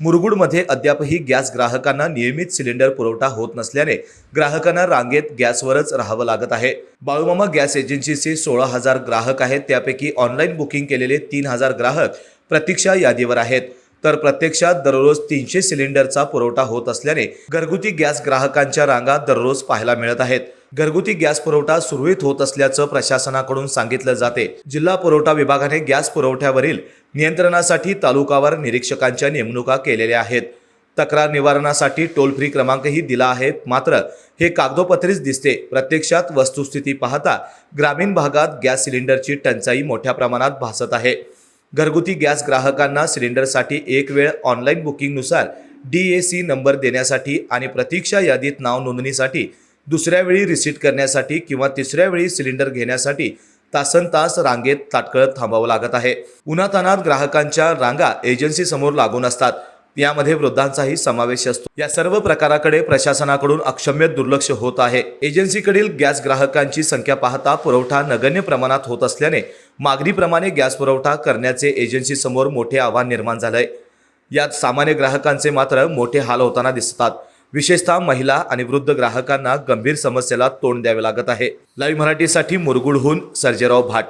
मुरगुडमध्ये अद्यापही गॅस ग्राहकांना नियमित सिलेंडर पुरवठा होत नसल्याने ग्राहकांना रांगेत गॅसवरच राहावं लागत आहे। बाळूमामा गॅस एजन्सीचे 16,000 ग्राहक आहेत, त्यापैकी ऑनलाईन बुकिंग केलेले 3,000 ग्राहक प्रतीक्षा यादीवर आहेत, तर प्रत्यक्षात दररोज 300 सिलेंडरचा पुरवठा होत असल्याने घरगुती गॅस ग्राहकांच्या रांगा दररोज पाहायला मिळत आहेत। घरगुती गॅस पुरवठा सुरळीत होत असल्याचं प्रशासनाकडून सांगितलं जाते। जिल्हा पुरवठा विभागाने गॅस पुरवठ्यावरील नियंत्रणासाठी तालुकावार निरीक्षकांच्या नेमणुका केलेल्या आहेत। तक्रार निवारणासाठी टोल फ्री क्रमांकही दिला आहे, मात्र हे कागदोपत्रीच दिसते। प्रत्यक्षात वस्तुस्थिती पाहता ग्रामीण भागात गॅस सिलेंडरची टंचाई मोठ्या प्रमाणात भासत आहे। घरगुती गॅस ग्राहकांना सिलेंडरसाठी एक वेळ ऑनलाईन बुकिंगनुसार DAC नंबर देण्यासाठी आणि प्रतीक्षा यादीत नाव नोंदणीसाठी दुसऱ्या वेळी रिसीट करण्यासाठी किंवा तिसऱ्या वेळी सिलेंडर घेण्यासाठी तासनतास रांगेत ताटकळत थांबावं लागत आहे। उन्हातान्हात ग्राहकांच्या रांगा एजन्सी समोर लागून असतात, यामध्ये वृद्धांचाही समावेश असतो। या सर्व प्रकाराकडे प्रशासनाकडून अक्षम्य दुर्लक्ष होत आहे। एजन्सीकडील गॅस ग्राहकांची संख्या पाहता पुरवठा नगण्य प्रमाणात होत असल्याने मागणीप्रमाणे गॅस पुरवठा करण्याचे एजन्सी समोर मोठे आव्हान निर्माण झालंय। यात सामान्य ग्राहकांचे मात्र मोठे हाल होताना दिसतात। विशेषतः महिला आणि वृद्ध ग्राहकांना गंभीर समस्येला तोंड द्यावे लागत आहे। लाईव्ह मराठीसाठी मुरगुडहून सर्जेराव भाट।